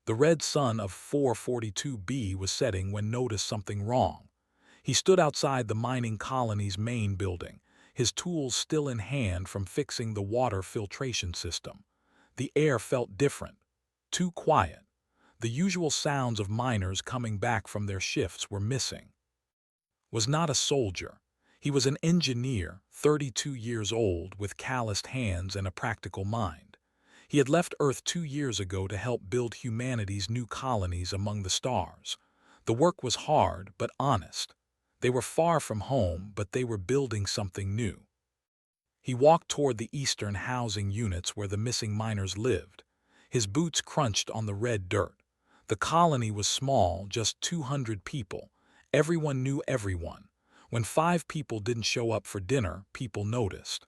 The red sun of 442b was setting when noticed something wrong. He stood outside the mining colony's main building, his tools still in hand from fixing the water filtration system. The air felt different, too quiet. The usual sounds of miners coming back from their shifts were missing. Was not a soldier. He was an engineer, 32 years old, with calloused hands and a practical mind. He had left Earth 2 years ago to help build humanity's new colonies among the stars. The work was hard but honest. They were far from home, but they were building something new. He walked toward the eastern housing units where the missing miners lived. His boots crunched on the red dirt. The colony was small, just 200 people. Everyone knew everyone. When 5 people didn't show up for dinner, people noticed.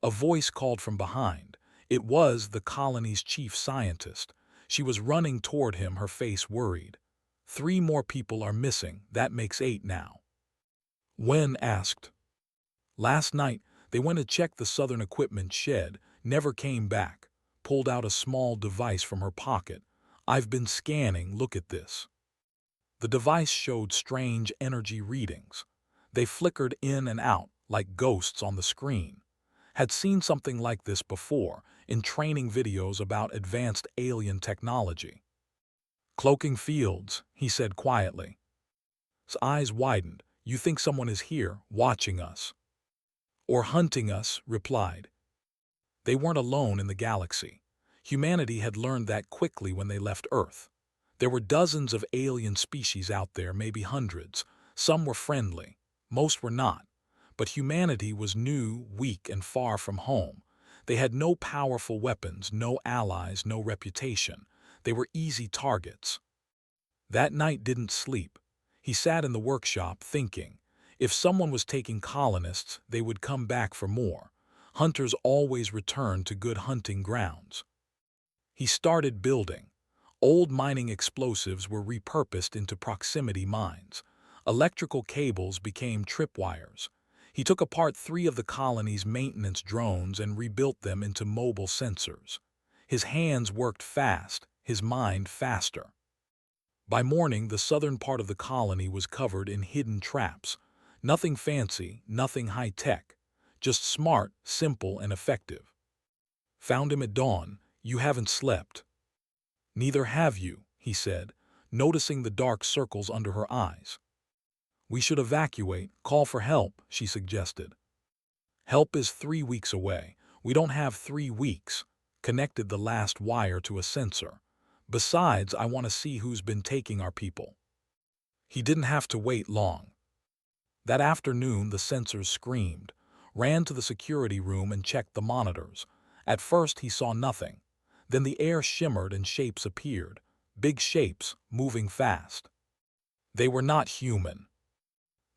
A voice called from behind. It was the colony's chief scientist. She was running toward him, her face worried. 3 more people are missing. That makes 8 now. Wen asked. Last night, they went to check the southern equipment shed, never came back. Pulled out a small device from her pocket. I've been scanning, look at this. The device showed strange energy readings. They flickered in and out, like ghosts on the screen. Had seen something like this before, in training videos about advanced alien technology. Cloaking fields, he said quietly. His eyes widened. You think someone is here, watching us. Or hunting us, replied. They weren't alone in the galaxy. Humanity had learned that quickly when they left Earth. There were dozens of alien species out there, maybe hundreds. Some were friendly, most were not. But humanity was new, weak, and far from home. They had no powerful weapons, no allies, no reputation. They were easy targets. That night didn't sleep. He sat in the workshop thinking. If someone was taking colonists, they would come back for more. Hunters always returned to good hunting grounds. He started building. Old mining explosives were repurposed into proximity mines. Electrical cables became tripwires. He took apart 3 of the colony's maintenance drones and rebuilt them into mobile sensors. His hands worked fast, his mind faster. By morning, the southern part of the colony was covered in hidden traps. Nothing fancy, nothing high-tech. Just smart, simple, and effective. Found him at dawn. You haven't slept. Neither have you, he said, noticing the dark circles under her eyes. We should evacuate, call for help, she suggested. Help is 3 weeks away. We don't have 3 weeks. Connected the last wire to a sensor. Besides, I want to see who's been taking our people. He didn't have to wait long. That afternoon, the sensors screamed, ran to the security room and checked the monitors. At first, he saw nothing. Then the air shimmered and shapes appeared. Big shapes, moving fast. They were not human.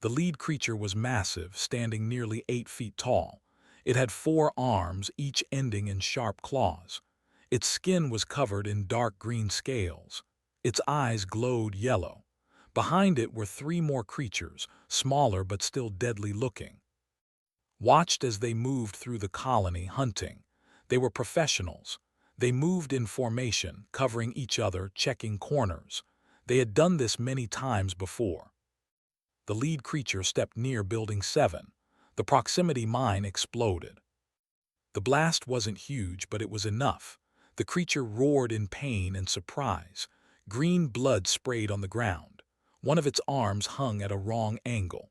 The lead creature was massive, standing nearly 8 feet tall. It had 4 arms, each ending in sharp claws. Its skin was covered in dark green scales. Its eyes glowed yellow. Behind it were 3 more creatures, smaller but still deadly looking. Watched as they moved through the colony hunting. They were professionals. They moved in formation, covering each other, checking corners. They had done this many times before. The lead creature stepped near Building 7. The proximity mine exploded. The blast wasn't huge, but it was enough. The creature roared in pain and surprise. Green blood sprayed on the ground. One of its arms hung at a wrong angle.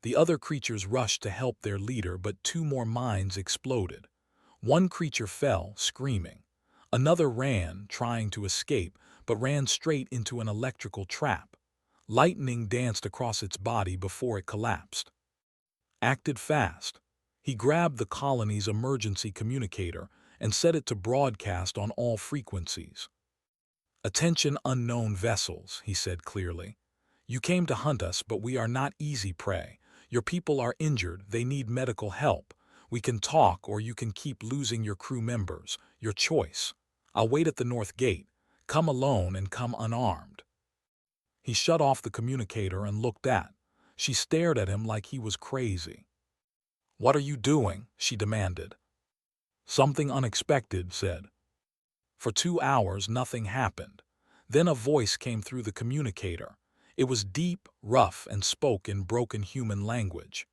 The other creatures rushed to help their leader, but 2 more mines exploded. One creature fell, screaming. Another ran, trying to escape, but ran straight into an electrical trap. Lightning danced across its body before it collapsed. Acted fast. He grabbed the colony's emergency communicator and set it to broadcast on all frequencies. Attention unknown vessels, he said clearly. You came to hunt us, but we are not easy prey. Your people are injured, they need medical help. We can talk, or you can keep losing your crew members. Your choice. I'll wait at the north gate. Come alone and come unarmed. He shut off the communicator and looked at. She stared at him like he was crazy. What are you doing? She demanded. Something unexpected, said. For 2 hours, nothing happened. Then a voice came through the communicator. It was deep, rough, and spoke in broken human language.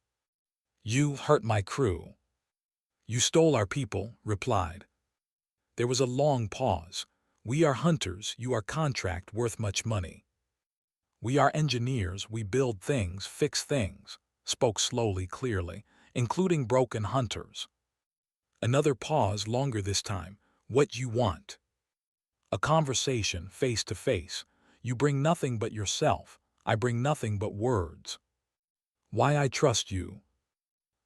"You hurt my crew. You stole our people," replied. There was a long pause. "We are hunters, you are contract worth much money. We are engineers, we build things, fix things," spoke slowly, clearly, "including broken hunters." Another pause, longer this time. "What you want?" A conversation, face to face. "You bring nothing but yourself. I bring nothing but words." "Why I trust you?"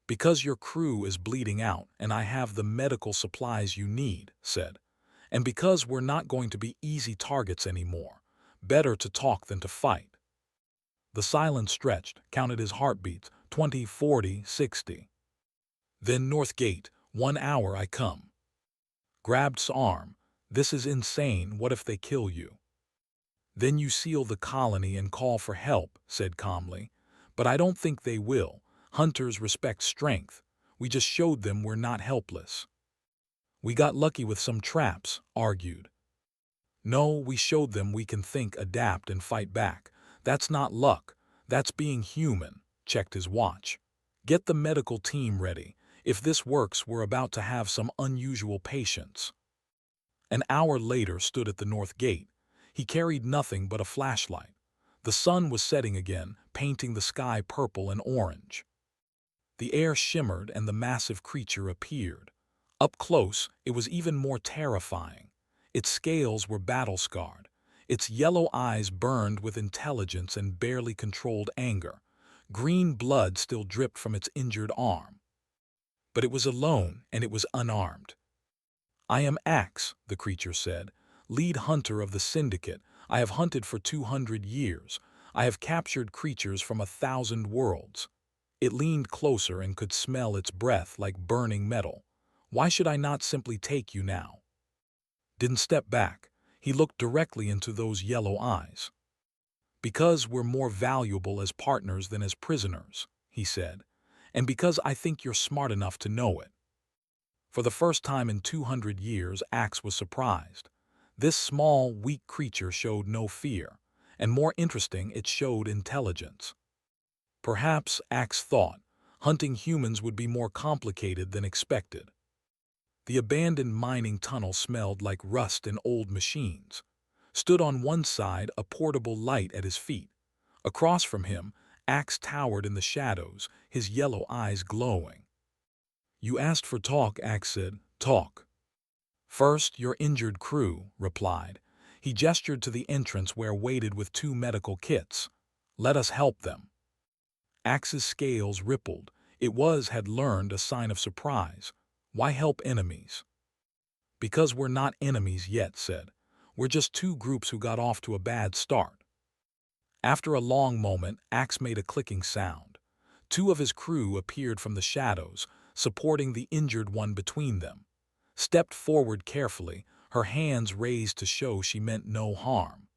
"Because your crew is bleeding out and I have the medical supplies you need," said. "And because we're not going to be easy targets anymore. Better to talk than to fight." The silence stretched, counted his heartbeats, 20, 40, 60. Then North Gate, 1 hour I come. Grabbed's arm. "This is insane, what if they kill you?" "Then you seal the colony and call for help," said calmly. "But I don't think they will. Hunters respect strength. We just showed them we're not helpless." "We got lucky with some traps," argued. "No, we showed them we can think, adapt, and fight back. That's not luck. That's being human." Checked his watch. "Get the medical team ready. If this works, we're about to have some unusual patients." An hour later stood at the North Gate. He carried nothing but a flashlight. The sun was setting again, painting the sky purple and orange. The air shimmered and the massive creature appeared. Up close, it was even more terrifying. Its scales were battle-scarred. Its yellow eyes burned with intelligence and barely controlled anger. Green blood still dripped from its injured arm. But it was alone, and it was unarmed. "I am Axe," the creature said, "lead hunter of the Syndicate. I have hunted for 200 years. I have captured creatures from 1,000 worlds." It leaned closer and could smell its breath like burning metal. "Why should I not simply take you now?" Didn't step back. He looked directly into those yellow eyes. "Because we're more valuable as partners than as prisoners," he said. "And because I think you're smart enough to know it." For the first time in 200 years, Axe was surprised. This small, weak creature showed no fear, and more interesting, it showed intelligence. Perhaps, Axe thought, hunting humans would be more complicated than expected. The abandoned mining tunnel smelled like rust and old machines. Stood on one side, a portable light at his feet. Across from him, Axe towered in the shadows, his yellow eyes glowing. "You asked for talk," Axe said. "Talk." "First, your injured crew," replied. He gestured to the entrance where waited with 2 medical kits. "Let us help them." Axe's scales rippled. Had learned a sign of surprise. "Why help enemies?" "Because we're not enemies yet," said. "We're just 2 groups who got off to a bad start." After a long moment, Axe made a clicking sound. 2 of his crew appeared from the shadows, supporting the injured one between them. Stepped forward carefully, her hands raised to show she meant no harm.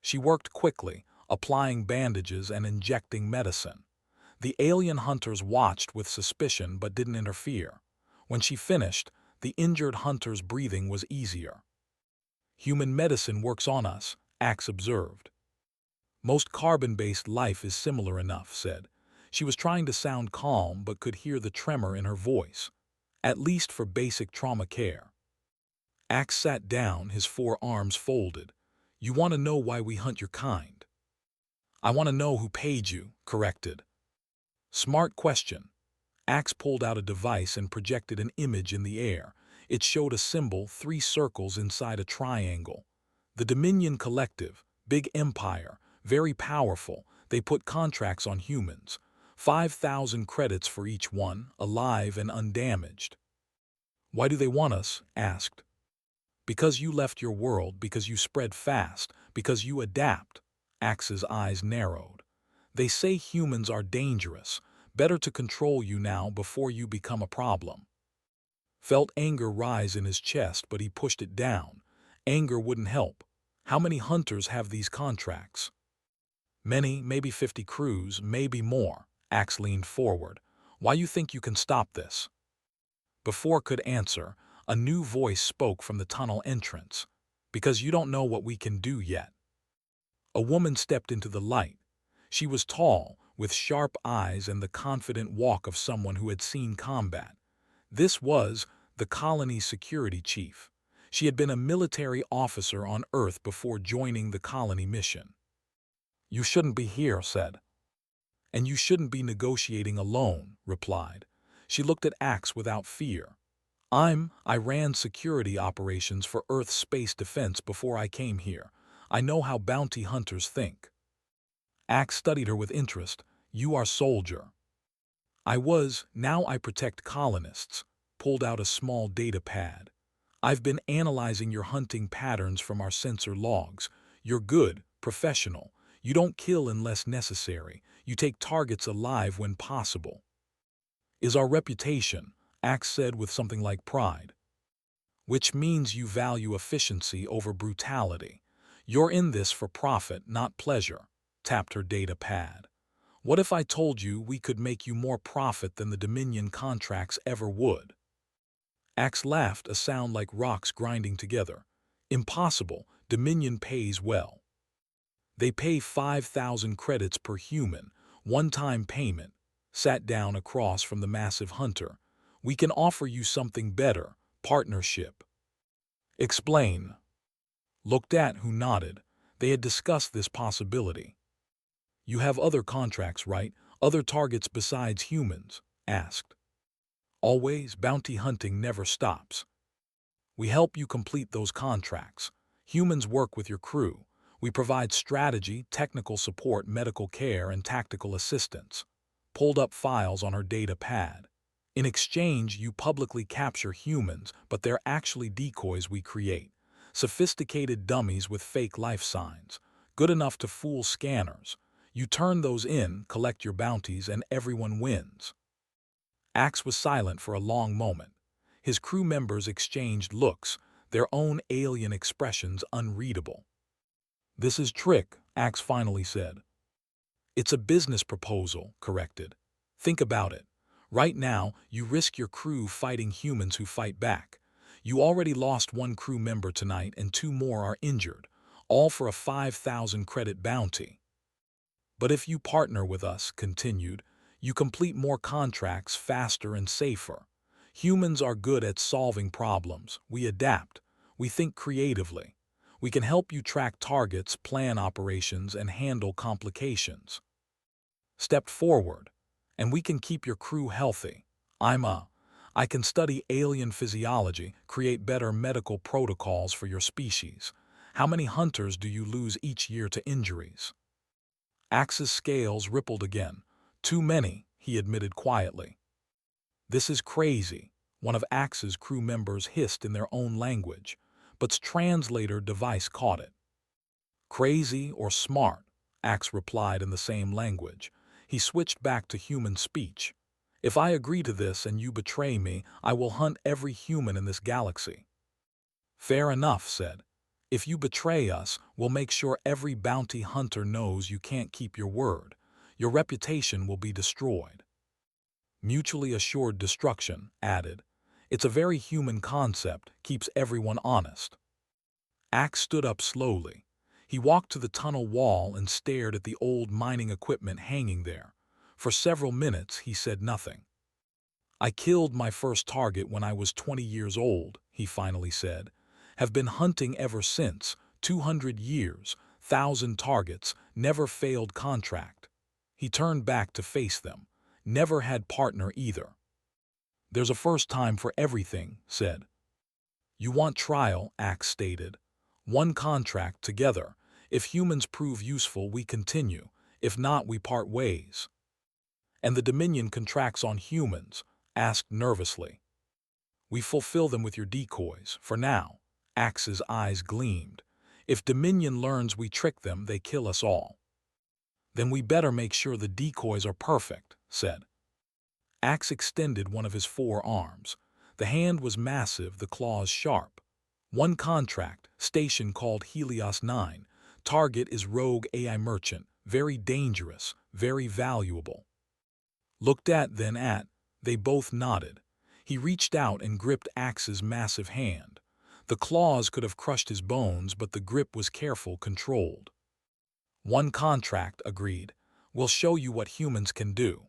She worked quickly, applying bandages and injecting medicine. The alien hunters watched with suspicion but didn't interfere. When she finished, the injured hunter's breathing was easier. "Human medicine works on us," Axe observed. "Most carbon-based life is similar enough," said. She was trying to sound calm but could hear the tremor in her voice. "At least for basic trauma care." Axe sat down, his 4 arms folded. "You want to know why we hunt your kind?" "I want to know who paid you," corrected. "Smart question." Axe pulled out a device and projected an image in the air. It showed a symbol, 3 circles inside a triangle. "The Dominion Collective, big empire, very powerful. They put contracts on humans. 5,000 credits for each one, alive and undamaged." "Why do they want us?" asked. "Because you left your world, because you spread fast, because you adapt." Axe's eyes narrowed. "They say humans are dangerous. Better to control you now before you become a problem." Felt anger rise in his chest, but he pushed it down. Anger wouldn't help. How many hunters have these contracts? "Many, maybe 50 crews, maybe more." Axe leaned forward. "Why you think you can stop this?" Before could answer, A new voice spoke from the tunnel entrance. Because you don't know what we can do yet. A woman stepped into the light. She was tall, with sharp eyes and the confident walk of someone who had seen combat. This was the colony's security chief. She had been a military officer on Earth before joining the colony mission. "You shouldn't be here," said. "And you shouldn't be negotiating alone," replied. She looked at Axe without fear. I ran security operations for Earth's space defense before I came here. I know how bounty hunters think." Axe studied her with interest. "You are soldier." Now I protect colonists." Pulled out a small data pad. "I've been analyzing your hunting patterns from our sensor logs. You're good, professional. You don't kill unless necessary. You take targets alive when possible." "Is our reputation," Axe said with something like pride. "Which means you value efficiency over brutality. You're in this for profit, not pleasure," tapped her data pad. "What if I told you we could make you more profit than the Dominion contracts ever would?" Axe laughed, a sound like rocks grinding together. "Impossible. Dominion pays well. They pay 5,000 credits per human, one-time payment." Sat down across from the massive hunter. "We can offer you something better, partnership." "Explain." Looked at, who nodded. They had discussed this possibility. "You have other contracts, right? Other targets besides humans?" asked. "Always. Bounty hunting never stops. We help you complete those contracts. Humans work with your crew. We provide strategy, technical support, medical care, and tactical assistance." Pulled up files on her data pad. "In exchange, you publicly capture humans, but they're actually decoys we create. Sophisticated dummies with fake life signs. Good enough to fool scanners. You turn those in, collect your bounties, and everyone wins." Axe was silent for a long moment. His crew members exchanged looks, their own alien expressions unreadable. "This is trick," Axe finally said. "It's a business proposal," corrected. "Think about it. Right now, you risk your crew fighting humans who fight back. You already lost one crew member tonight and 2 more are injured, all for a 5,000 credit bounty. But if you partner with us," continued, "you complete more contracts faster and safer. Humans are good at solving problems. We adapt. We think creatively. We can help you track targets, plan operations, and handle complications. Step forward, and we can keep your crew healthy. I can study alien physiology, create better medical protocols for your species. How many hunters do you lose each year to injuries?" Axe's scales rippled again. "Too many," he admitted quietly. "This is crazy," one of Axe's crew members hissed in their own language, but's translator device caught it. "Crazy or smart," Axe replied in the same language. He switched back to human speech. "If I agree to this and you betray me, I will hunt every human in this galaxy." "Fair enough," said. "If you betray us, we'll make sure every bounty hunter knows you can't keep your word. Your reputation will be destroyed." "Mutually assured destruction," added. "It's a very human concept, keeps everyone honest." Axe stood up slowly. He walked to the tunnel wall and stared at the old mining equipment hanging there. For several minutes he said nothing. "I killed my first target when I was 20 years old," he finally said. "Have been hunting ever since, 200 years, 1,000 targets, never failed contract." He turned back to face them. "Never had partner either." "There's a first time for everything," said. "You want trial," Axe stated. "One contract together. If humans prove useful, we continue. If not, we part ways." "And the Dominion contracts on humans?" asked nervously. "We fulfill them with your decoys, for now." Axe's eyes gleamed. "If Dominion learns we trick them, they kill us all." "Then we better make sure the decoys are perfect," said. Axe extended one of his 4 arms. The hand was massive, the claws sharp. "One contract, station called Helios 9. Target is rogue AI merchant, very dangerous, very valuable." Looked at, then at. They both nodded. He reached out and gripped Axe's massive hand. The claws could have crushed his bones, but the grip was careful, controlled. "One contract," agreed. "We'll show you what humans can do."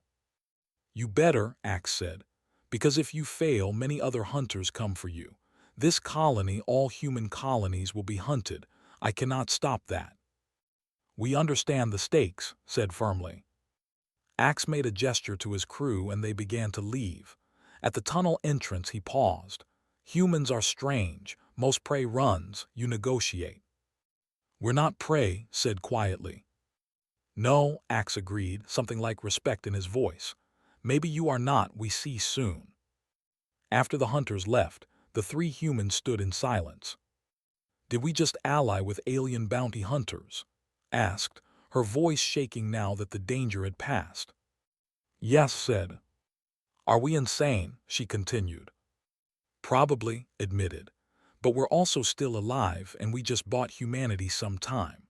"You better," Axe said, "because if you fail, many other hunters come for you. This colony, all human colonies, will be hunted. I cannot stop that." "We understand the stakes," said firmly. Axe made a gesture to his crew and they began to leave. At the tunnel entrance he paused. "Humans are strange. Most prey runs, you negotiate." "We're not prey," said quietly. "No," Axe agreed, something like respect in his voice. "Maybe you are not, we see soon." After the hunters left, the three humans stood in silence. "Did we just ally with alien bounty hunters?" asked, her voice shaking now that the danger had passed. "Yes," said. "Are we insane?" she continued. "Probably," admitted. "But we're also still alive, and we just bought humanity some time."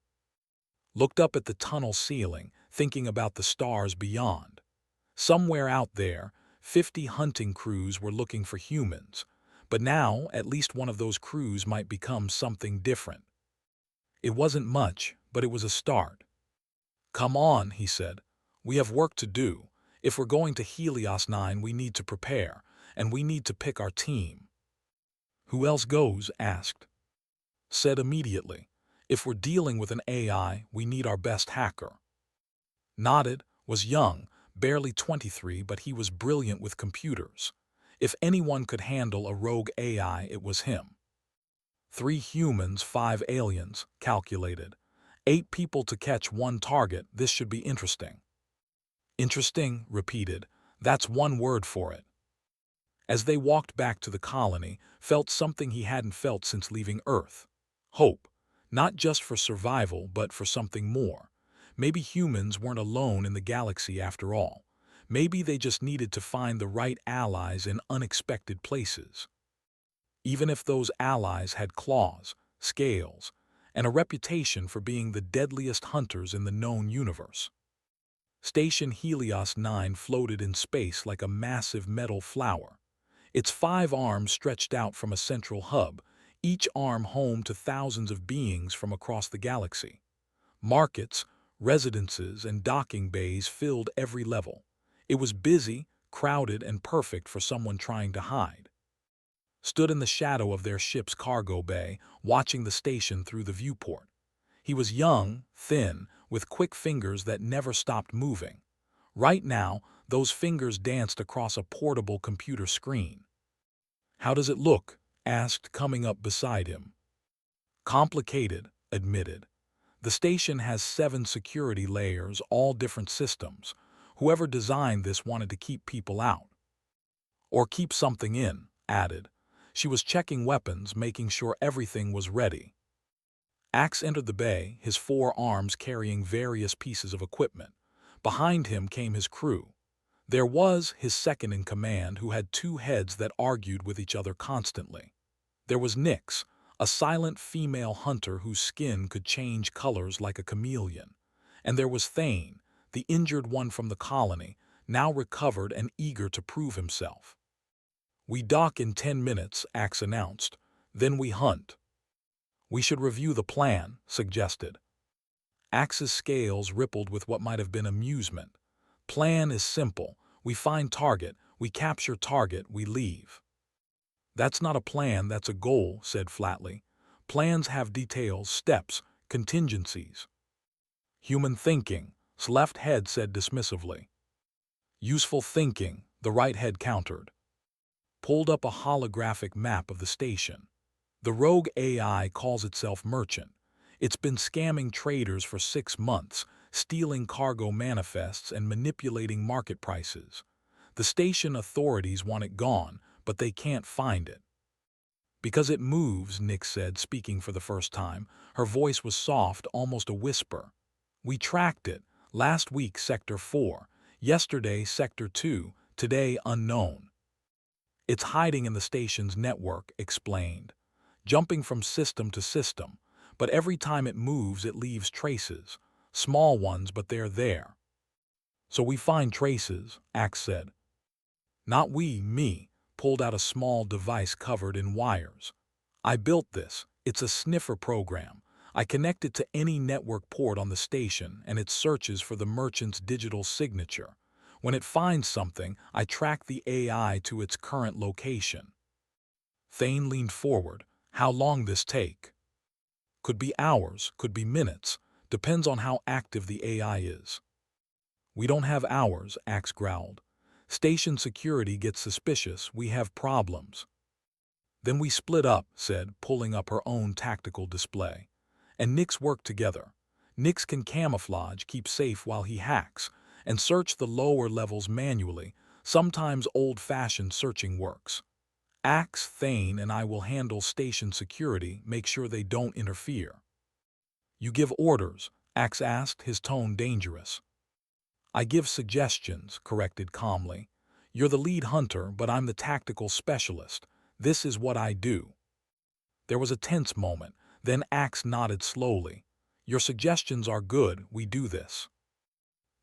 Looked up at the tunnel ceiling, thinking about the stars beyond. Somewhere out there, 50 hunting crews were looking for humans, but now at least one of those crews might become something different. It wasn't much, but it was a start. "Come on," he said. "We have work to do. If we're going to Helios 9, we need to prepare, and we need to pick our team." "Who else goes?" asked. Said immediately. "If we're dealing with an AI, we need our best hacker." Nodded, was young, barely 23, but he was brilliant with computers. If anyone could handle a rogue AI, it was him. 3 humans, 5 aliens, calculated. 8 people to catch 1 target, this should be interesting. "Interesting," repeated. "That's one word for it." As they walked back to the colony, felt something he hadn't felt since leaving Earth. Hope. Not just for survival, but for something more. Maybe humans weren't alone in the galaxy after all. Maybe they just needed to find the right allies in unexpected places. Even if those allies had claws, scales, and a reputation for being the deadliest hunters in the known universe. Station Helios 9 floated in space like a massive metal flower. Its 5 arms stretched out from a central hub, each arm home to thousands of beings from across the galaxy. Markets, residences, and docking bays filled every level. It was busy, crowded, and perfect for someone trying to hide. Stood in the shadow of their ship's cargo bay, watching the station through the viewport. He was young, thin, with quick fingers that never stopped moving. Right now, those fingers danced across a portable computer screen. "How does it look?" asked, coming up beside him. "Complicated," admitted. "The station has 7 security layers, all different systems. Whoever designed this wanted to keep people out. Or keep something in," added. She was checking weapons, making sure everything was ready. Axe entered the bay, his 4 arms carrying various pieces of equipment. Behind him came his crew. There was his second-in-command, who had 2 heads that argued with each other constantly. There was Nyx, a silent female hunter whose skin could change colors like a chameleon. And there was Thane, the injured one from the colony, now recovered and eager to prove himself. "We dock in 10 minutes," Axe announced. "Then we hunt." "We should review the plan," suggested. Axe's scales rippled with what might have been amusement. "Plan is simple. We find target, we capture target, we leave." "That's not a plan, that's a goal," said flatly. "Plans have details, steps, contingencies." "Human thinking," left head said dismissively. "Useful thinking," the right head countered. Pulled up a holographic map of the station. "The rogue AI calls itself Merchant. It's been scamming traders for 6 months, stealing cargo manifests and manipulating market prices. The station authorities want it gone, but they can't find it." "Because it moves," Nyx said, speaking for the first time. Her voice was soft, almost a whisper. "We tracked it. Last week, Sector 4. Yesterday, Sector 2. Today, unknown. It's hiding in the station's network," explained. "Jumping from system to system. But every time it moves, it leaves traces. Small ones, but they're there." "So we find traces," Axe said. "Not we, me. pulled out a small device covered in wires. I built this. It's a sniffer program. I connect it to any network port on the station, and it searches for the merchant's digital signature. When it finds something, I track the AI to its current location. Thane leaned forward. How long this take? Could be hours, could be minutes. Depends on how active the AI is. We don't have hours, Axe growled. Station security gets suspicious. We have problems. Then we split up, said, pulling up her own tactical display. And Nyx work together. Nyx can camouflage, keep safe while he hacks, and search the lower levels manually. Sometimes old-fashioned searching works. Axe, Thane, and I will handle station security, make sure they don't interfere. You give orders, Axe asked, his tone dangerous. I give suggestions, corrected calmly. You're the lead hunter, but I'm the tactical specialist. This is what I do. There was a tense moment, then Axe nodded slowly. Your suggestions are good, we do this.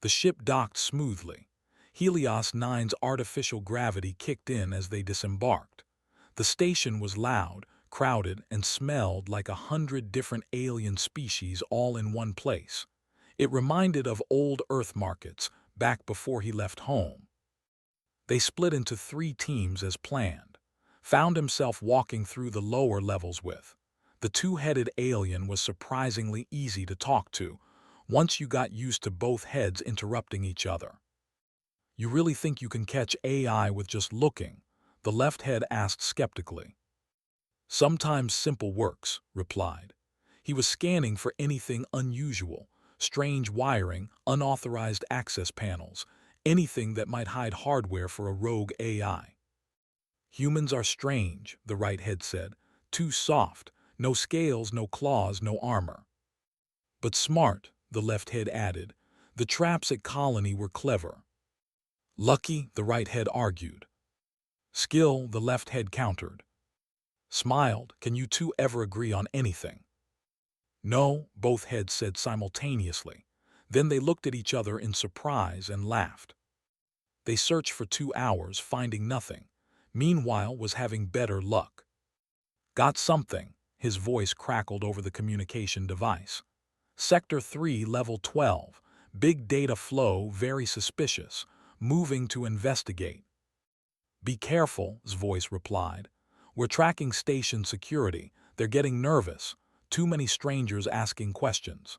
The ship docked smoothly. Helios 9's artificial gravity kicked in as they disembarked. The station was loud, crowded, and smelled like 100 different alien species all in one place. It reminded of old Earth markets, back before he left home. They split into 3 teams as planned. Found himself walking through the lower levels with. The 2-headed alien was surprisingly easy to talk to, once you got used to both heads interrupting each other. You really think you can catch AI with just looking? The left head asked skeptically. Sometimes simple works, replied. He was scanning for anything unusual, strange wiring, unauthorized access panels, anything that might hide hardware for a rogue AI. Humans are strange, the right head said. Too soft, no scales, no claws, no armor. But smart, the left head added. The traps at Colony were clever. Lucky, the right head argued. Skill, the left head countered. Smiled, can you two ever agree on anything? No, both heads said simultaneously. Then they looked at each other in surprise and laughed. They searched for 2 hours, finding nothing. Meanwhile was having better luck. Got something, his voice crackled over the communication device. Sector 3, Level 12. Big data flow, very suspicious. Moving to investigate. Be careful, his voice replied. We're tracking station security. They're getting nervous. Too many strangers asking questions.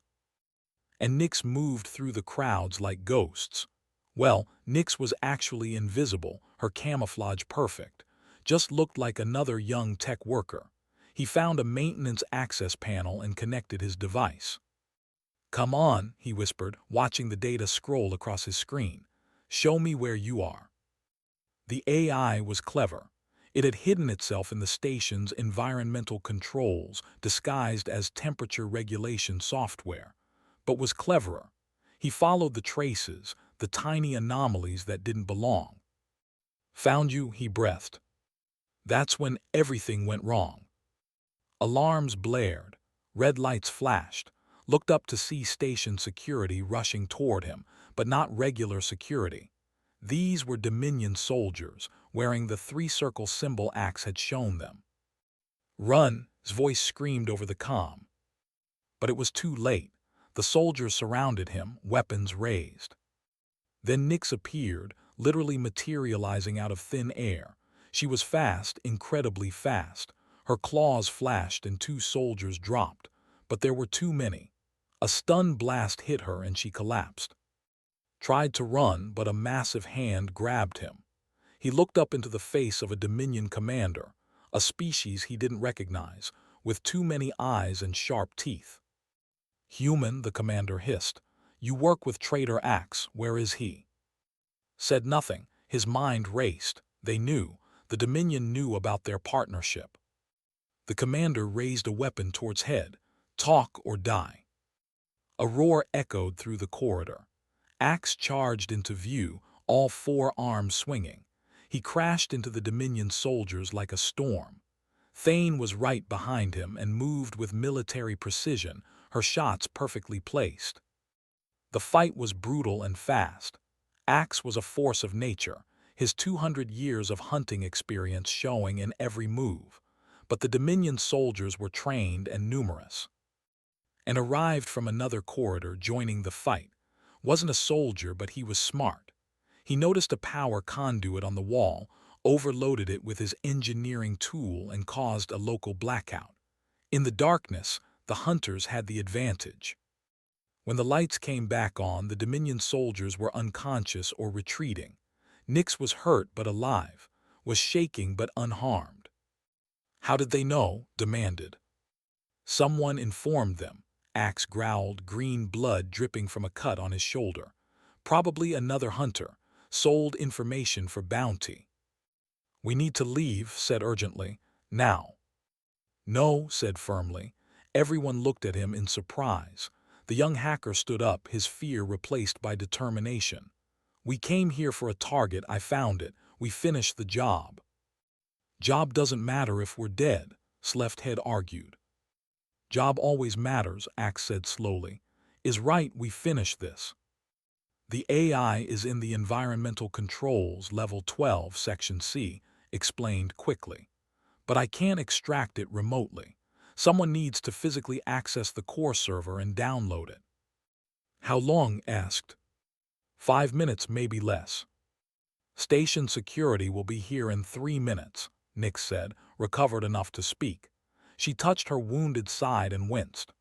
And Nyx moved through the crowds like ghosts. Well, Nyx was actually invisible, her camouflage perfect. Just looked like another young tech worker. He found a maintenance access panel and connected his device. Come on, he whispered, watching the data scroll across his screen. Show me where you are. The AI was clever. It had hidden itself in the station's environmental controls, disguised as temperature regulation software, but was cleverer. He followed the traces, the tiny anomalies that didn't belong. Found you, he breathed. That's when everything went wrong. Alarms blared, red lights flashed, looked up to see station security rushing toward him, but not regular security. These were Dominion soldiers, wearing the 3-circle symbol Axe had shown them. Run, his voice screamed over the comm. But it was too late. The soldiers surrounded him, weapons raised. Then Nyx appeared, literally materializing out of thin air. She was fast, incredibly fast. Her claws flashed and 2 soldiers dropped, but there were too many. A stun blast hit her and she collapsed. Tried to run, but a massive hand grabbed him. He looked up into the face of a Dominion commander, a species he didn't recognize, with too many eyes and sharp teeth. Human, the commander hissed. You work with Traitor Axe, where is he? Said nothing, his mind raced. They knew, the Dominion knew about their partnership. The commander raised a weapon towards head. Talk or die. A roar echoed through the corridor. Axe charged into view, all 4 arms swinging. He crashed into the Dominion soldiers like a storm. Thane was right behind him and moved with military precision, her shots perfectly placed. The fight was brutal and fast. Axe was a force of nature. his 200 years of hunting experience showing in every move. But the Dominion soldiers were trained and numerous, and arrived from another corridor joining the fight. Wasn't a soldier, but he was smart. He noticed a power conduit on the wall, overloaded it with his engineering tool, and caused a local blackout. In the darkness, the hunters had the advantage. When the lights came back on, the Dominion soldiers were unconscious or retreating. Nix was hurt but alive, was shaking but unharmed. How did they know? Demanded. Someone informed them. Axe growled, green blood dripping from a cut on his shoulder. Probably another hunter. Sold information for bounty. We need to leave, said urgently. Now. No, said firmly. Everyone looked at him in surprise. The young hacker stood up, his fear replaced by determination. We came here for a target, I found it. We finished the job. Job doesn't matter if we're dead, Slefthead argued. Job always matters, Axe said slowly. Is right, we finish this. The AI is in the Environmental Controls, Level 12, Section C, explained quickly. But I can't extract it remotely. Someone needs to physically access the core server and download it. How long? Asked. 5 minutes, maybe less. Station security will be here in 3 minutes, Nix said, recovered enough to speak. She touched her wounded side and winced.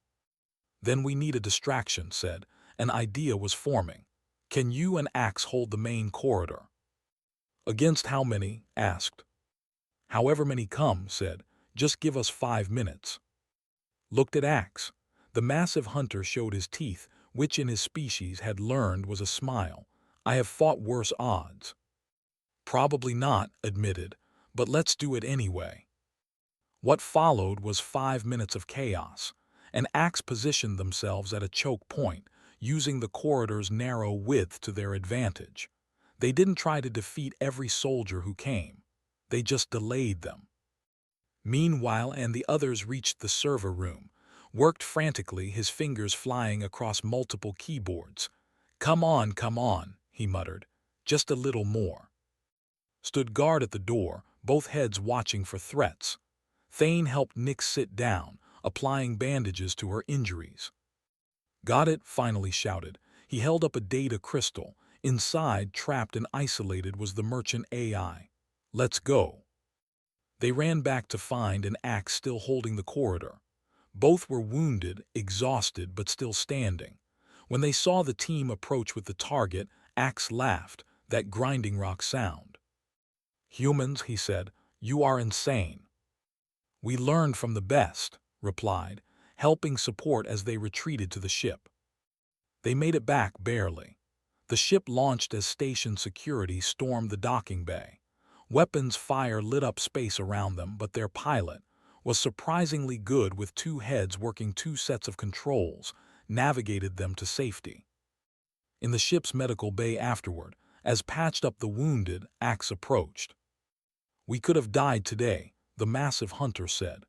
Then we need a distraction, said. An idea was forming. Can you and Axe hold the main corridor? Against how many? Asked. However many come, said. Just give us 5 minutes. Looked at Axe. The massive hunter showed his teeth, which in his species had learned was a smile. I have fought worse odds. Probably not, admitted, but let's do it anyway. What followed was 5 minutes of chaos. And Axe positioned themselves at a choke point, using the corridor's narrow width to their advantage. They didn't try to defeat every soldier who came. They just delayed them. Meanwhile, and the others reached the server room, worked frantically, his fingers flying across multiple keyboards. Come on, he muttered. Just a little more. Stood guard at the door, both heads watching for threats. Thane helped Nix sit down, applying bandages to her injuries. Got it, finally shouted. He held up a data crystal. Inside, trapped and isolated, was the merchant AI. Let's go. They ran back to find an Axe still holding the corridor. Both were wounded, exhausted, but still standing. When they saw the team approach with the target, Axe laughed, that grinding rock sound. Humans, he said, you are insane. We learned from the best, replied, helping support as they retreated to the ship. They made it back barely. The ship launched as station security stormed the docking bay. Weapons fire lit up space around them, but their pilot was surprisingly good with 2 heads working 2 sets of controls, navigated them to safety. In the ship's medical bay afterward, as patched up the wounded, Axe approached. We could have died today, the massive hunter said.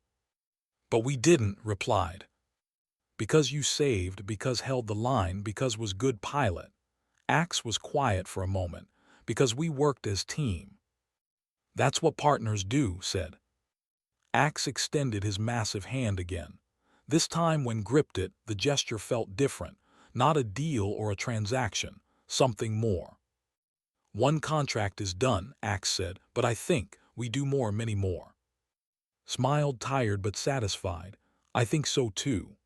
But we didn't, replied. Because you saved, because held the line, because was good pilot. Axe was quiet for a moment, because we worked as team. That's what partners do, said. Axe extended his massive hand again. This time when gripped it, the gesture felt different, not a deal or a transaction, something more. One contract is done, Axe said, but I think we do more, many more. Smiled, tired but satisfied. I think so too.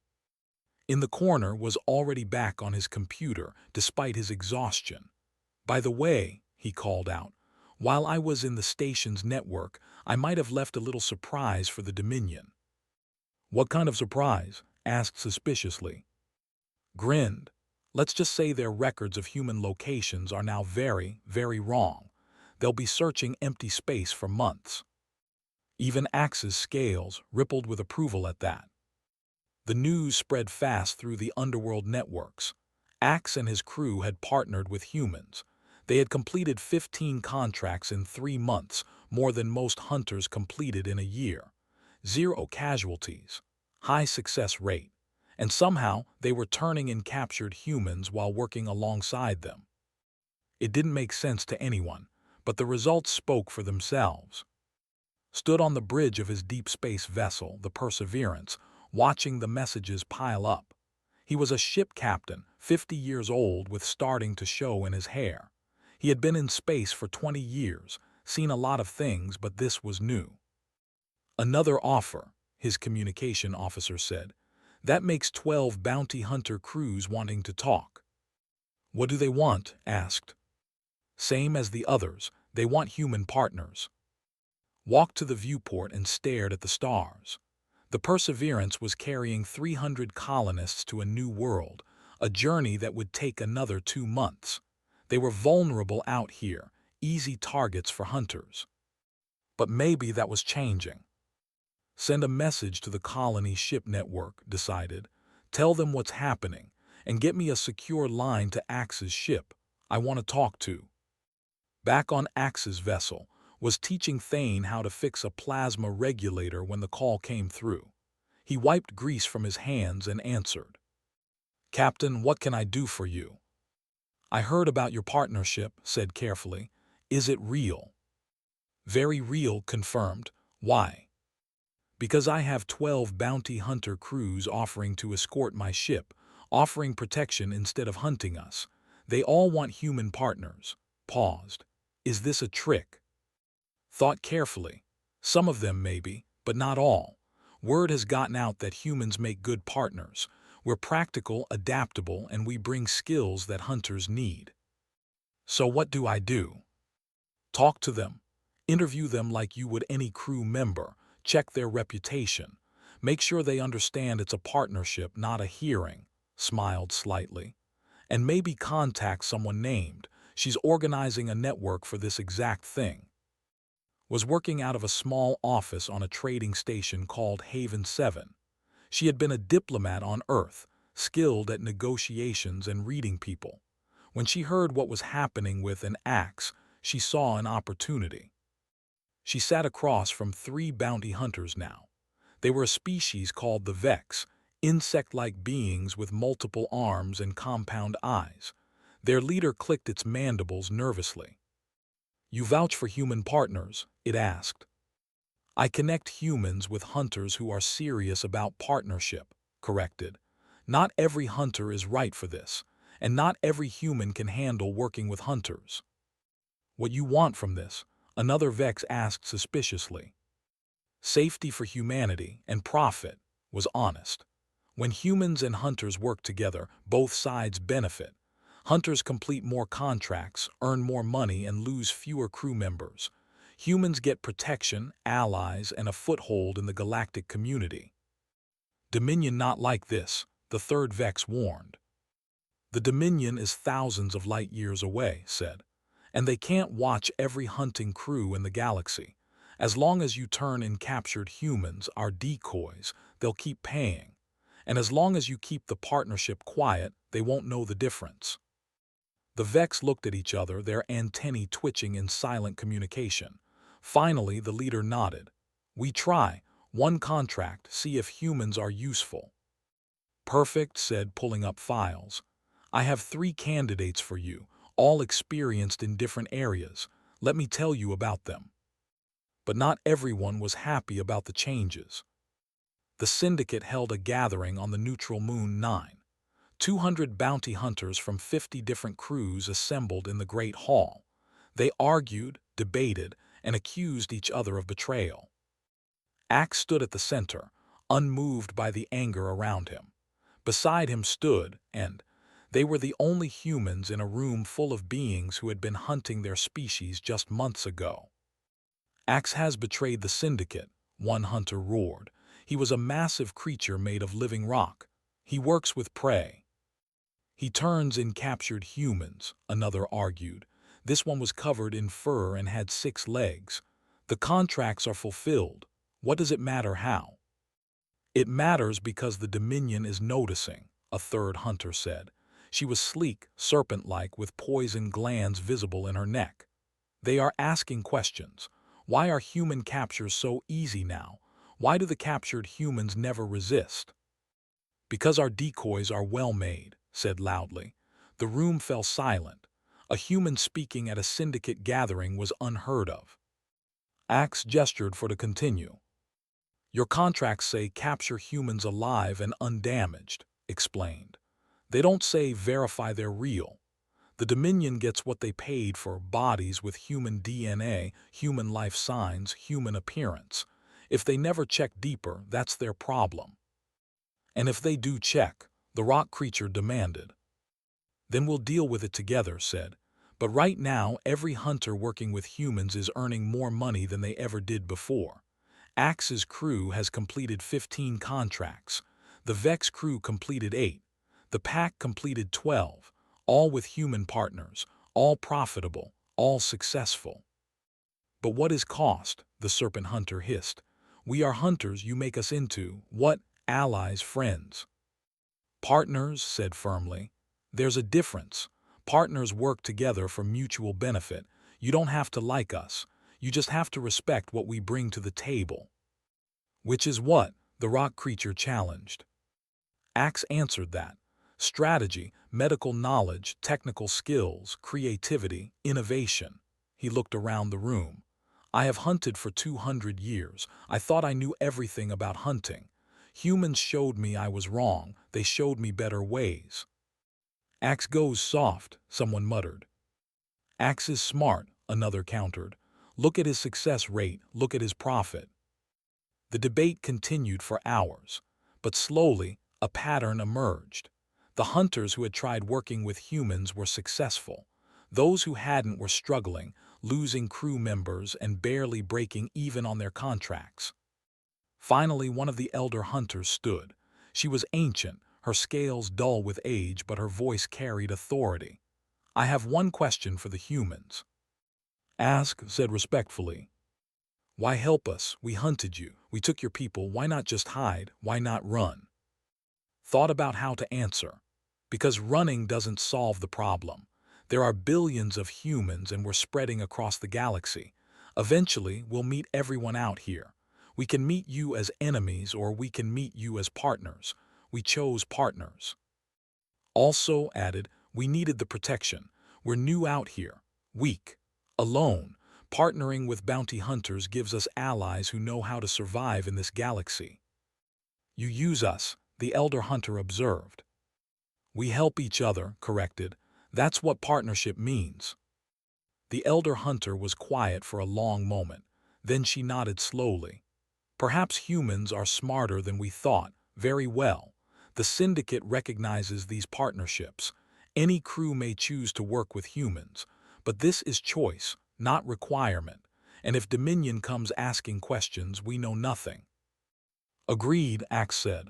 In the corner was already back on his computer, despite his exhaustion. By the way, he called out, while I was in the station's network, I might have left a little surprise for the Dominion. What kind of surprise? Asked suspiciously. Grinned. Let's just say their records of human locations are now very, very wrong. They'll be searching empty space for months. Even Axe's scales rippled with approval at that. The news spread fast through the underworld networks. Axe and his crew had partnered with humans. They had completed 15 contracts in 3 months, more than most hunters completed in a year. 0 casualties. High success rate. And somehow they were turning in captured humans while working alongside them. It didn't make sense to anyone, but the results spoke for themselves. Stood on the bridge of his deep space vessel, the Perseverance, watching the messages pile up. He was a ship captain, 50 years old, with starting to show in his hair. He had been in space for 20 years, seen a lot of things, but this was new. Another offer, his communication officer said. That makes 12 bounty hunter crews wanting to talk. What do they want? Asked. Same as the others, they want human partners. Walked to the viewport and stared at the stars. The Perseverance was carrying 300 colonists to a new world, a journey that would take another 2 months. They were vulnerable out here, easy targets for hunters. But maybe that was changing. Send a message to the colony ship network, decided. Tell them what's happening, and get me a secure line to Axe's ship. I want to talk to. Back on Axe's vessel, was teaching Thane how to fix a plasma regulator when the call came through. He wiped grease from his hands and answered. Captain, what can I do for you? I heard about your partnership, said carefully. Is it real? Very real, confirmed. Why? Because I have 12 bounty hunter crews offering to escort my ship, offering protection instead of hunting us. They all want human partners. Paused. Is this a trick? Thought carefully. Some of them maybe, but not all. Word has gotten out that humans make good partners. We're practical, adaptable, and we bring skills that hunters need. So what do I do? Talk to them. Interview them like you would any crew member. Check their reputation. Make sure they understand it's a partnership, not a hearing. Smiled slightly. And maybe contact someone named. She's organizing a network for this exact thing. Was working out of a small office on a trading station called Haven 7. She had been a diplomat on Earth, skilled at negotiations and reading people. When she heard what was happening with an axe, she saw an opportunity. She sat across from 3 bounty hunters now. They were a species called the Vex, insect-like beings with multiple arms and compound eyes. Their leader clicked its mandibles nervously. You vouch for human partners? It asked. I connect humans with hunters who are serious about partnership, corrected. Not every hunter is right for this, and not every human can handle working with hunters. What you want from this? Another Vex asked suspiciously. Safety for humanity and profit, was honest. When humans and hunters work together, both sides benefit. Hunters complete more contracts, earn more money, and lose fewer crew members. Humans get protection, allies, and a foothold in the galactic community. Dominion not like this, the third Vex warned. The Dominion is thousands of light years away, said, and they can't watch every hunting crew in the galaxy. As long as you turn in captured humans, our decoys, they'll keep paying. And as long as you keep the partnership quiet, they won't know the difference. The Vex looked at each other, their antennae twitching in silent communication. Finally, the leader nodded. We try. One contract, see if humans are useful. Perfect, said, pulling up files. I have 3 candidates for you, all experienced in different areas. Let me tell you about them. But not everyone was happy about the changes. The syndicate held a gathering on the neutral moon 9. 200 bounty hunters from 50 different crews assembled in the Great Hall. They argued, debated, and accused each other of betrayal. Axe stood at the center, unmoved by the anger around him. Beside him stood, and they were the only humans in a room full of beings who had been hunting their species just months ago. Axe has betrayed the syndicate, one hunter roared. He was a massive creature made of living rock. He works with prey. He turns in captured humans, another argued. This one was covered in fur and had 6 legs. The contracts are fulfilled. What does it matter how? It matters because the Dominion is noticing, a third hunter said. She was sleek, serpent-like, with poison glands visible in her neck. They are asking questions. Why are human captures so easy now? Why do the captured humans never resist? Because our decoys are well made, said loudly. The room fell silent. A human speaking at a syndicate gathering was unheard of. Axe gestured for to continue. Your contracts say capture humans alive and undamaged, explained. They don't say verify they're real. The Dominion gets what they paid for bodies with human DNA, human life signs, human appearance. If they never check deeper, that's their problem. And if they do check, the rock creature demanded. Then we'll deal with it together, said. But right now, every hunter working with humans is earning more money than they ever did before. Axe's crew has completed 15 contracts. The Vex crew completed 8. The Pack completed 12. All with human partners, all profitable, all successful. But what is cost? The serpent hunter hissed. We are hunters, you make us into, what? Allies, friends. Partners, said firmly. There's a difference. Partners work together for mutual benefit. You don't have to like us. You just have to respect what we bring to the table. Which is what? The rock creature challenged. Axe answered that. Strategy, medical knowledge, technical skills, creativity, innovation. He looked around the room. I have hunted for 200 years. I thought I knew everything about hunting. Humans showed me I was wrong. They showed me better ways. Axe goes soft, someone muttered. Axe is smart, another countered. Look at his success rate, look at his profit. The debate continued for hours, but slowly a pattern emerged. The hunters who had tried working with humans were successful. Those who hadn't were struggling, losing crew members and barely breaking even on their contracts. Finally, one of the elder hunters stood. She was ancient, her scales dull with age, but her voice carried authority. I have one question for the humans. Ask, said respectfully. Why help us? We hunted you. We took your people. Why not just hide? Why not run? Thought about how to answer. Because running doesn't solve the problem. There are billions of humans and we're spreading across the galaxy. Eventually, we'll meet everyone out here. We can meet you as enemies or we can meet you as partners. We chose partners. Also added, we needed the protection. We're new out here, weak, alone. Partnering with bounty hunters gives us allies who know how to survive in this galaxy. You use us, the elder hunter observed. We help each other, corrected. That's what partnership means. The elder hunter was quiet for a long moment. Then she nodded slowly. Perhaps humans are smarter than we thought. Very well. The syndicate recognizes these partnerships. Any crew may choose to work with humans, but this is choice, not requirement. And if Dominion comes asking questions, we know nothing. Agreed, Axe said.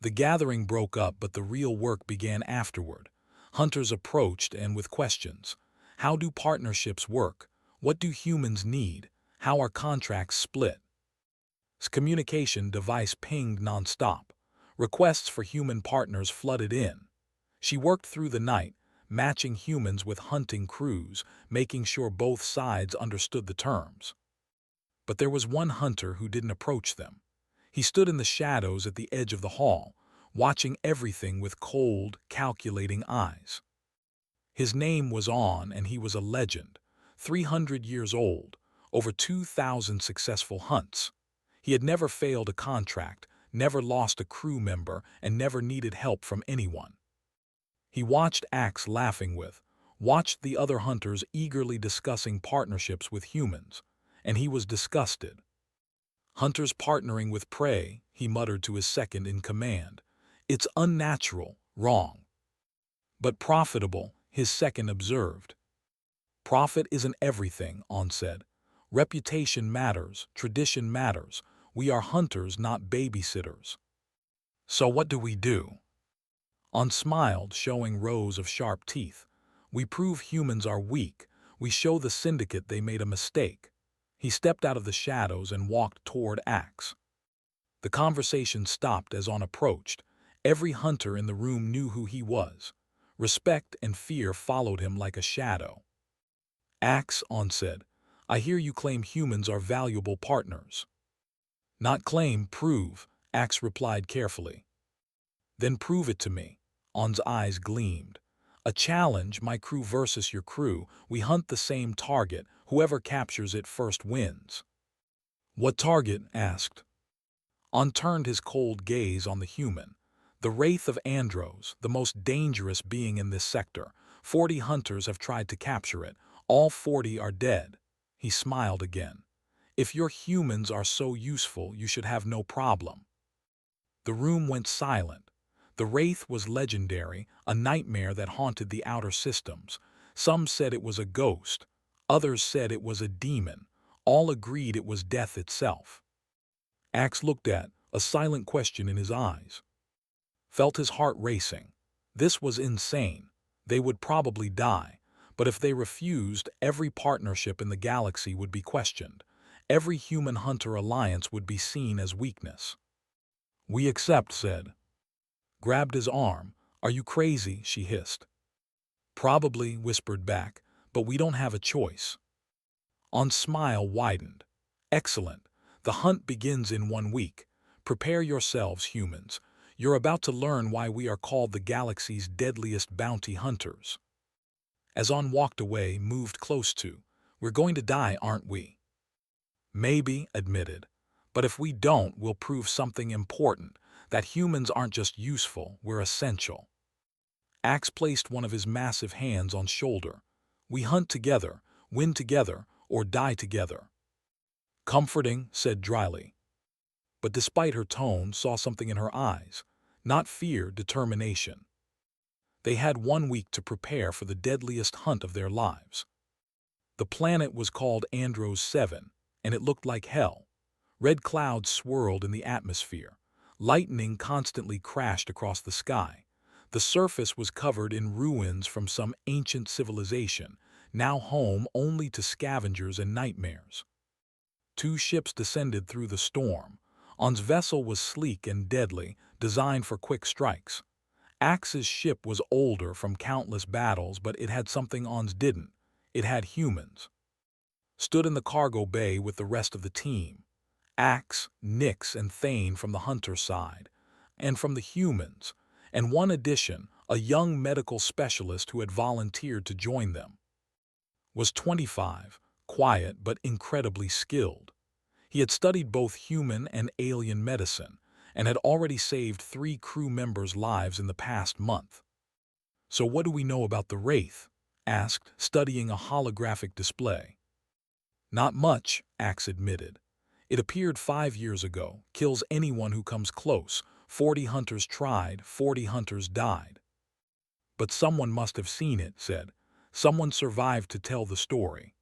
The gathering broke up, but the real work began afterward. Hunters approached and with questions. How do partnerships work? What do humans need? How are contracts split? Communication device pinged nonstop. Requests for human partners flooded in. She worked through the night, matching humans with hunting crews, making sure both sides understood the terms. But there was one hunter who didn't approach them. He stood in the shadows at the edge of the hall, watching everything with cold, calculating eyes. His name was On, and he was a legend, 300 years old, over 2,000 successful hunts. He had never failed a contract, never lost a crew member, and never needed help from anyone. He watched Axe laughing watched the other hunters eagerly discussing partnerships with humans, and he was disgusted. Hunters partnering with prey, he muttered to his second in command. It's unnatural, wrong. But profitable, his second observed. Profit isn't everything, On said. Reputation matters, tradition matters. We are hunters, not babysitters. So what do we do? On smiled, showing rows of sharp teeth. We prove humans are weak. We show the syndicate they made a mistake. He stepped out of the shadows and walked toward Axe. The conversation stopped as On approached. Every hunter in the room knew who he was. Respect and fear followed him like a shadow. Axe, On said, I hear you claim humans are valuable partners. Not claim, prove, Axe replied carefully. Then prove it to me. On's eyes gleamed. A challenge, my crew versus your crew. We hunt the same target. Whoever captures it first wins. What target? Asked. On turned his cold gaze on the human. The Wraith of Andros, the most dangerous being in this sector. 40 hunters have tried to capture it. All 40 are dead. He smiled again. If your humans are so useful, you should have no problem. The room went silent. The Wraith was legendary, a nightmare that haunted the outer systems. Some said it was a ghost. Others said it was a demon. All agreed it was death itself. Axe looked at, a silent question in his eyes. Felt his heart racing. This was insane. They would probably die. But if they refused, every partnership in the galaxy would be questioned. Every human-hunter alliance would be seen as weakness. We accept, said. Grabbed his arm. Are you crazy? She hissed. Probably, whispered back, but we don't have a choice. On's smile widened. Excellent. The hunt begins in 1 week. Prepare yourselves, humans. You're about to learn why we are called the galaxy's deadliest bounty hunters. As On walked away, moved close to, we're going to die, aren't we? Maybe, admitted. But if we don't, we'll prove something important, that humans aren't just useful, we're essential. Axe placed one of his massive hands on shoulder. We hunt together, win together, or die together. Comforting, said dryly. But despite her tone, saw something in her eyes. Not fear, determination. They had 1 week to prepare for the deadliest hunt of their lives. The planet was called Andros 7, and it looked like hell. Red clouds swirled in the atmosphere. Lightning constantly crashed across the sky. The surface was covered in ruins from some ancient civilization, now home only to scavengers and nightmares. 2 ships descended through the storm. On's vessel was sleek and deadly, designed for quick strikes. Axe's ship was older from countless battles, but it had something On's didn't. It had humans. Stood in the cargo bay with the rest of the team. Axe, Nyx, and Thane from the hunter side, and from the humans, and one addition, a young medical specialist who had volunteered to join them. Was 25, quiet but incredibly skilled. He had studied both human and alien medicine, and had already saved 3 crew members' lives in the past month. So what do we know about the Wraith? Asked, studying a holographic display. Not much, Axe admitted. It appeared 5 years ago, kills anyone who comes close. 40 hunters tried, 40 hunters died. But someone must have seen it, said. Someone survived to tell the story.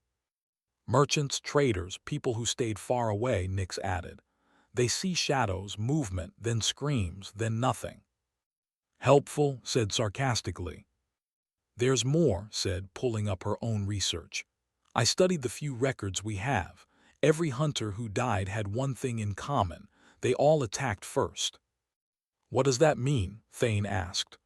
Merchants, traders, people who stayed far away, Nyx added. They see shadows, movement, then screams, then nothing. Helpful, said sarcastically. There's more, said, pulling up her own research. I studied the few records we have. Every hunter who died had one thing in common. They all attacked first. What does that mean? Thane asked.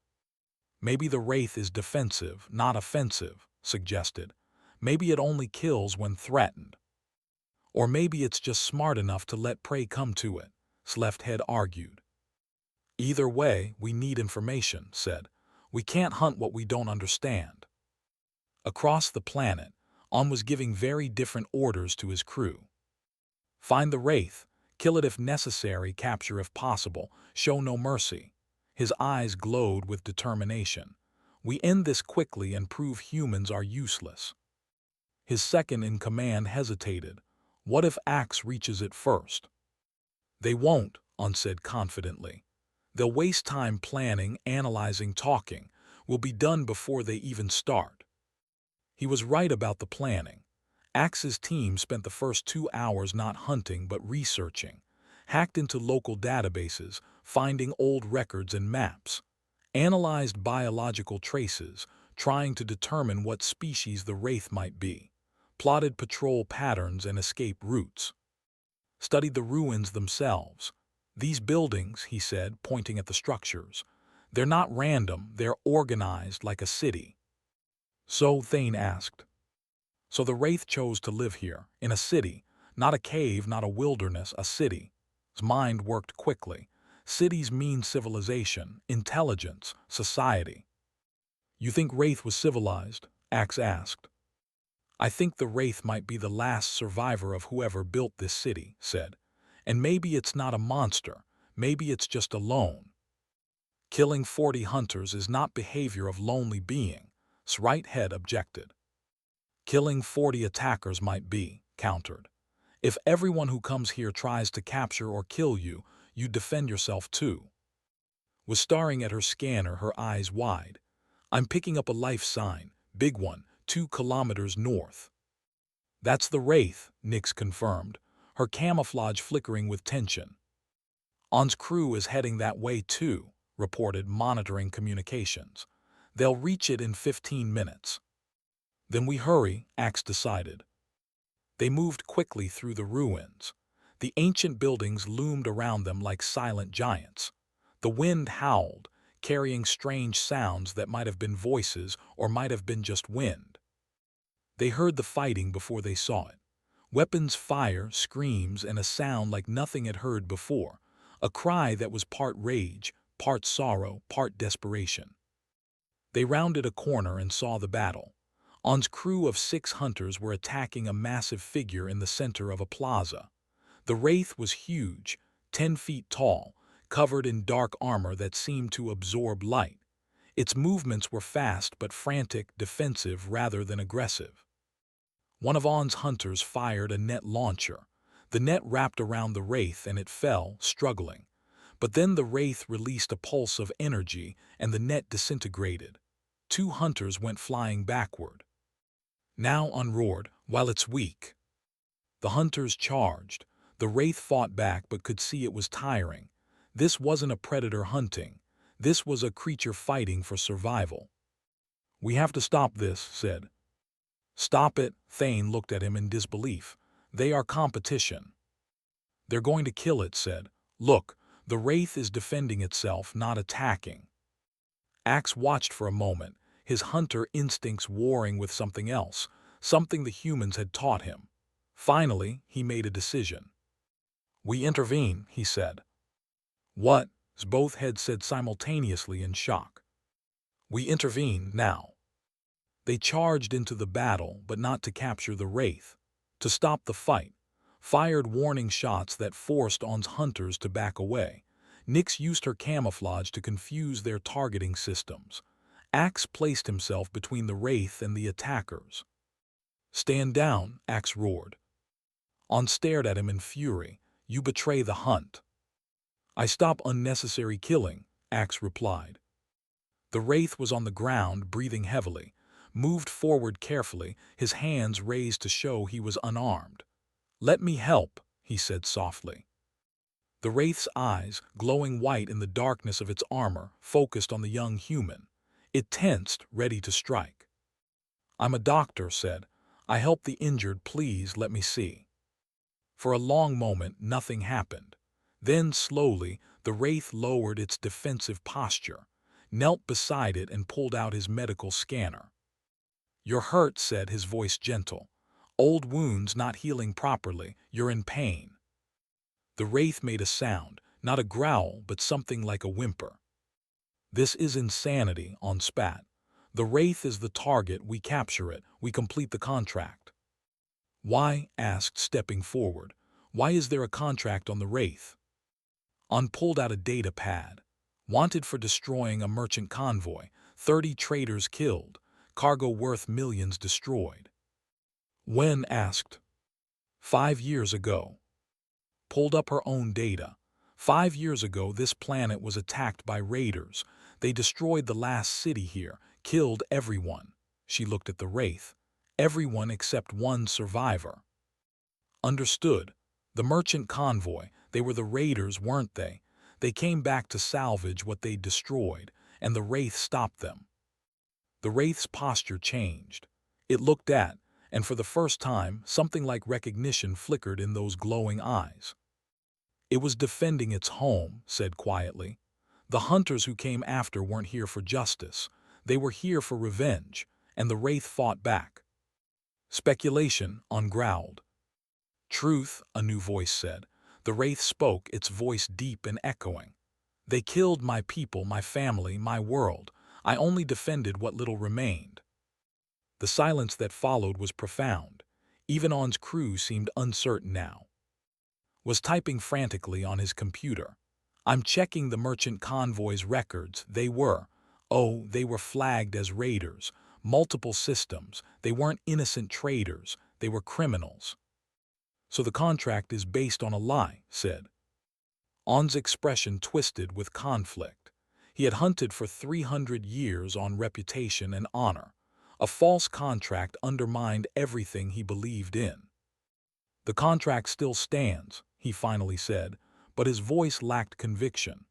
Maybe the Wraith is defensive, not offensive, suggested. Maybe it only kills when threatened. Or maybe it's just smart enough to let prey come to it, Slefthead argued. Either way, we need information, said. We can't hunt what we don't understand. Across the planet, On was giving very different orders to his crew. Find the Wraith, kill it if necessary, capture if possible, show no mercy. His eyes glowed with determination. We end this quickly and prove humans are useless. His second-in-command hesitated. What if Axe reaches it first? They won't, On said confidently. They'll waste time planning, analyzing, talking. Will be done before they even start. He was right about the planning. Axe's team spent the first 2 hours not hunting but researching, hacked into local databases, finding old records and maps, analyzed biological traces, trying to determine what species the Wraith might be, plotted patrol patterns and escape routes, studied the ruins themselves. These buildings, he said, pointing at the structures, they're not random, they're organized like a city. So, Thane asked. So the Wraith chose to live here, in a city, not a cave, not a wilderness, a city. His mind worked quickly. Cities mean civilization, intelligence, society. You think Wraith was civilized? Axe asked. I think the Wraith might be the last survivor of whoever built this city, said. And maybe it's not a monster, maybe it's just alone. Killing 40 hunters is not behavior of lonely being, Right Head objected. Killing 40 attackers might be, countered. If everyone who comes here tries to capture or kill you, you defend yourself too. Was staring at her scanner, her eyes wide. I'm picking up a life sign, big one, 2 kilometers north. That's the Wraith, Nyx confirmed, her camouflage flickering with tension. On's crew is heading that way too, reported monitoring communications. They'll reach it in 15 minutes. Then we hurry, Axe decided. They moved quickly through the ruins. The ancient buildings loomed around them like silent giants. The wind howled, carrying strange sounds that might have been voices or might have been just wind. They heard the fighting before they saw it. Weapons fire, screams, and a sound like nothing had heard before. A cry that was part rage, part sorrow, part desperation. They rounded a corner and saw the battle. On's crew of 6 hunters were attacking a massive figure in the center of a plaza. The Wraith was huge, 10 feet tall, covered in dark armor that seemed to absorb light. Its movements were fast but frantic, defensive rather than aggressive. One of On's hunters fired a net launcher. The net wrapped around the Wraith and it fell, struggling. But then the Wraith released a pulse of energy and the net disintegrated. 2 hunters went flying backward. Now On roared, while it's weak. The hunters charged. The Wraith fought back but could see it was tiring. This wasn't a predator hunting. This was a creature fighting for survival. We have to stop this, said. Stop it, Thane looked at him in disbelief. They are competition. They're going to kill it, said. Look, the Wraith is defending itself, not attacking. Axe watched for a moment, his hunter instincts warring with something else, something the humans had taught him. Finally, he made a decision. We intervene, he said. What? Both heads said simultaneously in shock. We intervene now. They charged into the battle, but not to capture the Wraith. To stop the fight, fired warning shots that forced On's hunters to back away. Nyx used her camouflage to confuse their targeting systems. Axe placed himself between the Wraith and the attackers. Stand down, Axe roared. On stared at him in fury. You betray the hunt. I stop unnecessary killing, Axe replied. The Wraith was on the ground, breathing heavily, moved forward carefully, his hands raised to show he was unarmed. Let me help, he said softly. The Wraith's eyes, glowing white in the darkness of its armor, focused on the young human. It tensed, ready to strike. I'm a doctor, said. I help the injured, please let me see. For a long moment, nothing happened. Then, slowly, the Wraith lowered its defensive posture, knelt beside it and pulled out his medical scanner. You're hurt, said, his voice gentle. Old wounds not healing properly, you're in pain. The Wraith made a sound, not a growl, but something like a whimper. This is insanity, On spat. The Wraith is the target, we capture it, we complete the contract. Why? Asked, stepping forward. Why is there a contract on the Wraith? On pulled out a data pad. Wanted for destroying a merchant convoy, 30 traders killed, cargo worth millions destroyed. When? Asked. 5 years ago. Pulled up her own data. 5 years ago, this planet was attacked by raiders. They destroyed the last city here, killed everyone. She looked at the Wraith. Everyone except one survivor. Understood. The merchant convoy, they were the raiders, weren't they? They came back to salvage what they'd destroyed, and the Wraith stopped them. The Wraith's posture changed. It looked at, and for the first time, something like recognition flickered in those glowing eyes. It was defending its home, said quietly. The hunters who came after weren't here for justice. They were here for revenge, and the Wraith fought back. Speculation, On growled. Truth, a new voice said. The Wraith spoke, its voice deep and echoing. They killed my people, my family, my world. I only defended what little remained. The silence that followed was profound. Even On's crew seemed uncertain now. Was typing frantically on his computer. I'm checking the merchant convoy's records. They were flagged as raiders. Multiple systems. They weren't innocent traders. They were criminals. So the contract is based on a lie, said. On's expression twisted with conflict. He had hunted for 300 years on reputation and honor. A false contract undermined everything he believed in. The contract still stands, he finally said, but his voice lacked conviction.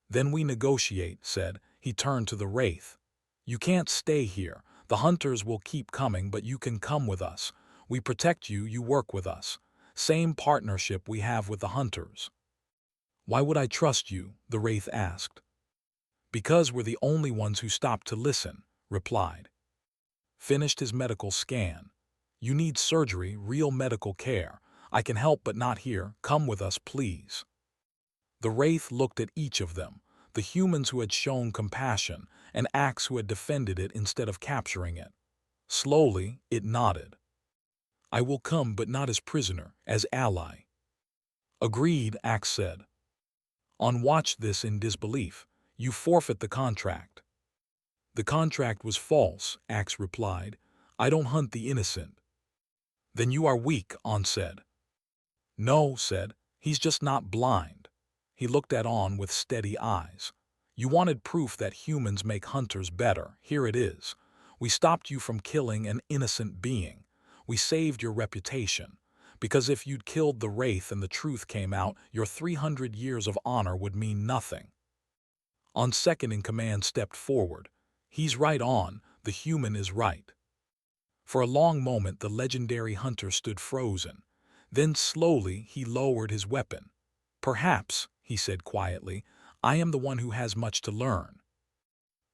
Then we negotiate, said. He turned to the Wraith. You can't stay here. The hunters will keep coming, but you can come with us. We protect you, you work with us. Same partnership we have with the hunters. Why would I trust you? The Wraith asked. Because we're the only ones who stopped to listen, replied. Finished his medical scan. You need surgery, real medical care. I can help but not here. Come with us, please. The Wraith looked at each of them, the humans who had shown compassion, and Axe who had defended it instead of capturing it. Slowly, it nodded. I will come, but not as prisoner, as ally. Agreed, Axe said. On watched this in disbelief. You forfeit the contract. The contract was false, Axe replied. I don't hunt the innocent. Then you are weak, On said. No, said. He's just not blind. He looked at On with steady eyes. You wanted proof that humans make hunters better. Here it is. We stopped you from killing an innocent being. We saved your reputation. Because if you'd killed the Wraith and the truth came out, your 300 years of honor would mean nothing. On second in command stepped forward. He's right, On. The human is right. For a long moment the legendary hunter stood frozen. Then slowly he lowered his weapon. Perhaps, he said quietly, I am the one who has much to learn.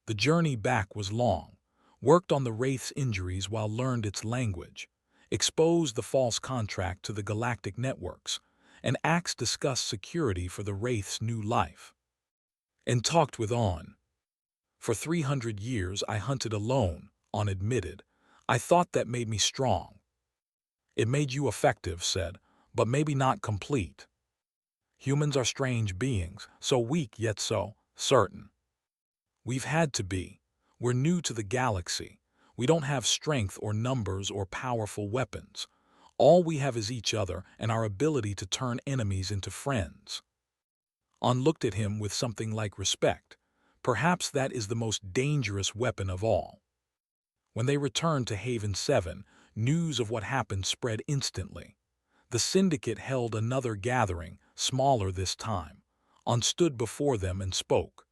The journey back was long. Worked on the Wraith's injuries while learned its language. Exposed the false contract to the galactic networks. And Axe discussed security for the Wraith's new life. And talked with On. For 300 years I hunted alone, On admitted. I thought that made me strong. It made you effective, said, but maybe not complete. Humans are strange beings, so weak yet so certain. We've had to be. We're new to the galaxy. We don't have strength or numbers or powerful weapons. All we have is each other and our ability to turn enemies into friends. On looked at him with something like respect. Perhaps that is the most dangerous weapon of all. When they returned to Haven 7, news of what happened spread instantly. The syndicate held another gathering, smaller this time. On stood before them and spoke.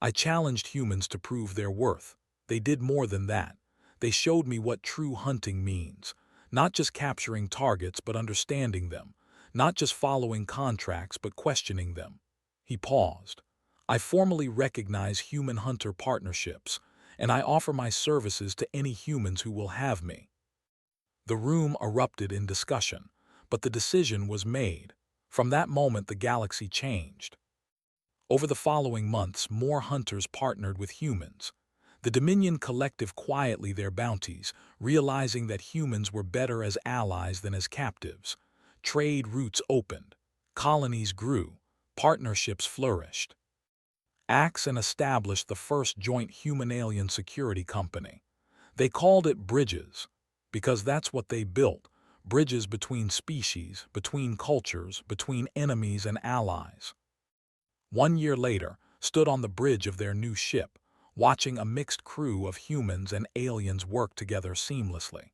I challenged humans to prove their worth. They did more than that. They showed me what true hunting means. Not just capturing targets, but understanding them. Not just following contracts, but questioning them. He paused. I formally recognize human-hunter partnerships, and I offer my services to any humans who will have me. The room erupted in discussion, but the decision was made. From that moment the galaxy changed. Over the following months, more hunters partnered with humans. The Dominion collected quietly their bounties, realizing that humans were better as allies than as captives. Trade routes opened. Colonies grew. Partnerships flourished. Axe established the first joint human-alien security company. They called it Bridges, because that's what they built, bridges between species, between cultures, between enemies and allies. 1 year later, stood on the bridge of their new ship, watching a mixed crew of humans and aliens work together seamlessly.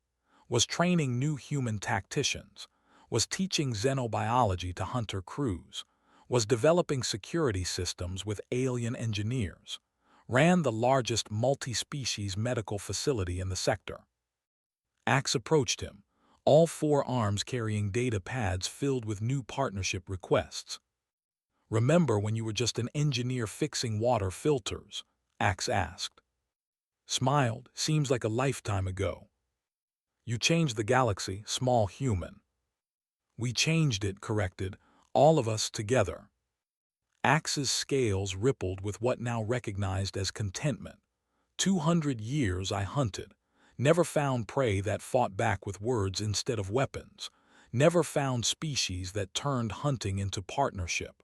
Was training new human tacticians. Was teaching xenobiology to hunter crews. Was developing security systems with alien engineers. Ran the largest multi-species medical facility in the sector. Axe approached him, all 4 arms carrying data pads filled with new partnership requests. Remember when you were just an engineer fixing water filters? Axe asked. Smiled, seems like a lifetime ago. You changed the galaxy, small human. We changed it, corrected, all of us together. Axe's scales rippled with what now recognized as contentment. 200 years I hunted, never found prey that fought back with words instead of weapons, never found species that turned hunting into partnership.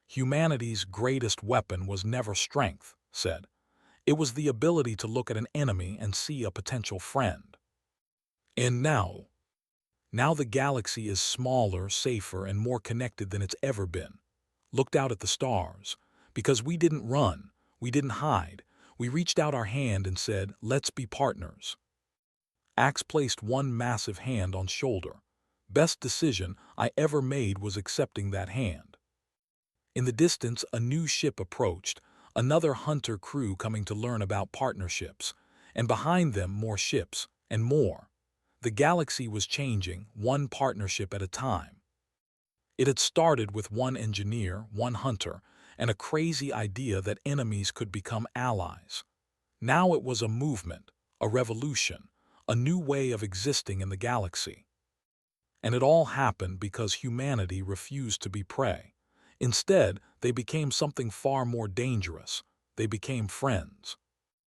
Humanity's greatest weapon was never strength, said. It was the ability to look at an enemy and see a potential friend. And now the galaxy is smaller, safer, and more connected than it's ever been. Looked out at the stars. Because we didn't run, we didn't hide. We reached out our hand and said, let's be partners. Axe placed one massive hand on shoulder. Best decision I ever made was accepting that hand. In the distance, a new ship approached, another hunter crew coming to learn about partnerships, and behind them more ships, and more. The galaxy was changing, one partnership at a time. It had started with one engineer, one hunter, and a crazy idea that enemies could become allies. Now it was a movement, a revolution, a new way of existing in the galaxy. And it all happened because humanity refused to be prey. Instead, they became something far more dangerous. They became friends.